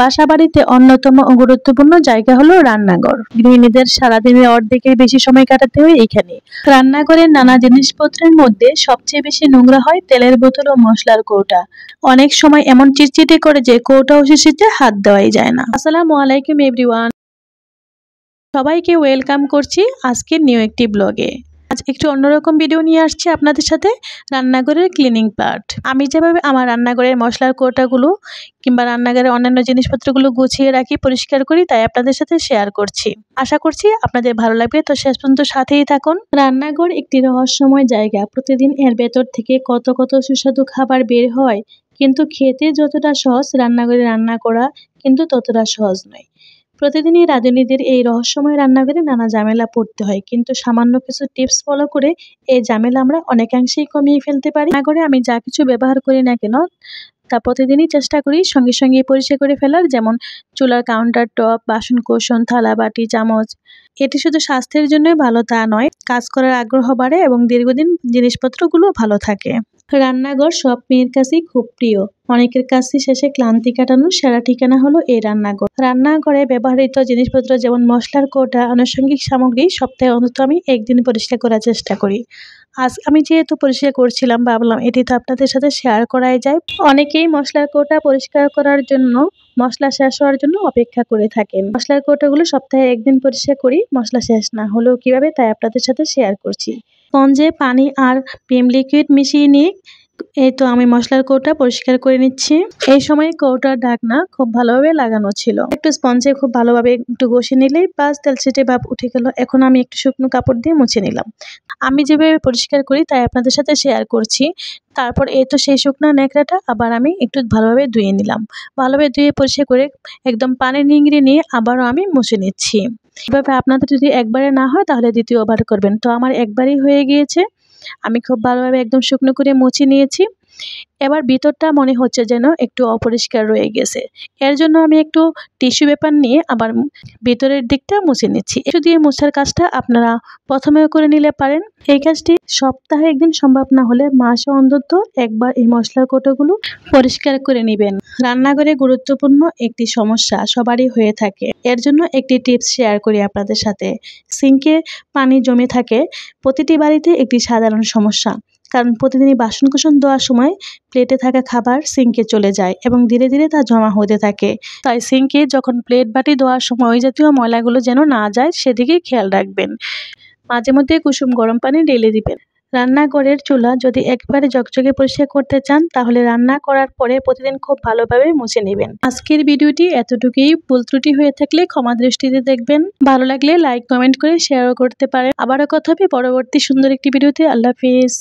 বাসাবাড়িতে অন্যতম ও গুরুত্বপূর্ণ জায়গা হলো রান্নাঘর। গৃহিণীদের সারাদিনের অর্ধেকের বেশি সময় কাটাতে হয় এইখানে। রান্নাঘরের নানা জিনিসপত্রের মধ্যে সবচেয়ে বেশি নোংরা হয় তেলের বোতল ও মশলার কৌটা। অনেক সময় এমন চিটচিটে করে যে কৌটা ও শিশিতে হাত দেওয়াই যায় না। আসসালামু আলাইকুম এভরিওয়ান, সবাইকে ওয়েলকাম করছি আজকের নিউ একটি ব্লগে। আজ একটু অন্যরকম ভিডিও নিয়ে আসছি আপনাদের সাথে, রান্নাঘরের ক্লিনিং পার্ট। আমি যেভাবে আমার রান্নাঘরের মশলার কৌটাগুলো কিংবা রান্নাঘরের অন্যান্য জিনিসপত্রগুলো গুছিয়ে রাখি, পরিষ্কার করি, তাই আপনাদের সাথে শেয়ার করছি। আশা করছি আপনাদের ভালো লাগবে, তো শেষ পর্যন্ত সাথেই থাকুন। রান্নাঘর একটি রহস্যময় জায়গা। প্রতিদিন এর ভেতর থেকে কত কত সুস্বাদু খাবার বের হয়, কিন্তু খেতে যতটা সহজ, রান্নাঘরে রান্না করা কিন্তু ততটা সহজ নয়। প্রতিদিনই রাঁধুনিদের এই রহস্যময় রান্নাঘরে নানা ঝামেলা পড়তে হয়, কিন্তু সামান্য কিছু টিপস ফলো করে এই ঝামেলা আমরা অনেকাংশেই কমিয়ে ফেলতে পারি। রান্নাঘরে আমি যা কিছু ব্যবহার করি না কেন, তা প্রতিদিনই চেষ্টা করি সঙ্গে সঙ্গে পরিষ্কার করে ফেলার। যেমন চুলার কাউন্টার টপ, বাসন কোসন, থালা বাটি, চামচ। এটি শুধু স্বাস্থ্যের জন্যই ভালো তা নয়, কাজ করার আগ্রহ বাড়ে এবং দীর্ঘদিন জিনিসপত্রগুলো ভালো থাকে। রান্নাঘর সব মেয়ের কাছেই খুব প্রিয়। অনেকের কাছে শেষে ক্লান্তি কাটানোর সেরা ঠিকানা হলো এই রান্নাঘর। রান্নাঘরে ব্যবহৃত জিনিসপত্র যেমন মশলার কৌটা, আনুষঙ্গিক সামগ্রী সপ্তাহে অন্তত আমি একদিন পরিষ্কার করার চেষ্টা করি। আজ আমি যেহেতু পরিষ্কার করছিলাম, ভাবলাম এটি তো আপনাদের সাথে শেয়ার করাই যায়। অনেকেই মশলার কৌটা পরিষ্কার করার জন্য মশলা শেষ হওয়ার জন্য অপেক্ষা করে থাকেন। মশলার কৌটাগুলো সপ্তাহে একদিন পরিষ্কার করি, মশলা শেষ না হলেও কিভাবে, তাই আপনাদের সাথে শেয়ার করছি। স্পঞ্জে পানি আর ভিম লিকুইড মিশিয়ে নিয়ে এই তো আমি মশলার কৌটা পরিষ্কার করে নিচ্ছি। এই সময় কৌটার ঢাকনা খুব ভালোভাবে লাগানো ছিল। একটু স্পঞ্জে খুব ভালোভাবে একটু ঘষে নিলেই বাস তেল ছিটে ভাব উঠে গেল। এখন আমি একটু শুকনো কাপড় দিয়ে মুছে নিলাম। আমি যেভাবে পরিষ্কার করি তাই আপনাদের সাথে শেয়ার করছি। তারপর এই তো সেই শুকনো ন্যাকড়াটা আবার আমি একটু ভালোভাবে ধুয়ে নিলাম। ভালোভাবে ধুয়ে পরিষ্কার করে একদম পানি নিংড়ে নিয়ে আবারও আমি মুছে নিচ্ছি। এভাবে আপনাদের যদি একবারে না হয় তাহলে দ্বিতীয়বার করবেন। তো আমার একবারই হয়ে গিয়েছে। আমি খুব ভালোভাবে একদম শুকনো করে মুছে নিয়েছি। এবার ভিতরটা মনে হচ্ছে যেন একটু অপরিষ্কার রয়ে গেছে। এর জন্য আমি একটু টিস্যু পেপার নিয়ে আবার ভিতরের দিকটা মুছে নিচ্ছি। একটু দিয়ে মোছার কাজটা আপনারা প্রথমেও করে নিলে পারেন। এই কাজটি সপ্তাহে একদিন সম্ভব না হলে মাসে অন্তত একবার এই মশলার কৌটাগুলো পরিষ্কার করে নেবেন। রান্নাঘরে গুরুত্বপূর্ণ একটি সমস্যা সবারই হয়ে থাকে। এর জন্য একটি টিপস শেয়ার করি আপনাদের সাথে। সিঙ্কে পানি জমে থাকে প্রতিটি বাড়িতে একটি সাধারণ সমস্যা। কারণ প্রতিদিনই বাসনকোসন ধোয়ার সময় প্লেটে থাকা খাবার সিঙ্কে চলে যায় এবং ধীরে ধীরে তা জমা হতে থাকে। তাই সিঙ্কে যখন প্লেট বাটি ধোয়ার সময় ওই জাতীয় ময়লাগুলো যেন না যায় সেদিকে খেয়াল রাখবেন। মাঝে মধ্যে কুসুম গরম পানি ঢেলে দিবেন। রান্নাঘরের চুলা যদি একবারে ঝকঝকে পরিষ্কার করতে চান তাহলে রান্না করার পরে প্রতিদিন খুব ভালোভাবে মুছে নেবেন। আজকের ভিডিওটি এতটুকুই। ভুল ত্রুটি হয়ে থাকলে ক্ষমা দৃষ্টিতে দেখবেন। ভালো লাগলে লাইক কমেন্ট করে শেয়ারও করতে পারেন। আবারও কথা হবে পরবর্তী সুন্দর একটি ভিডিওতে। আল্লাহ হাফেজ।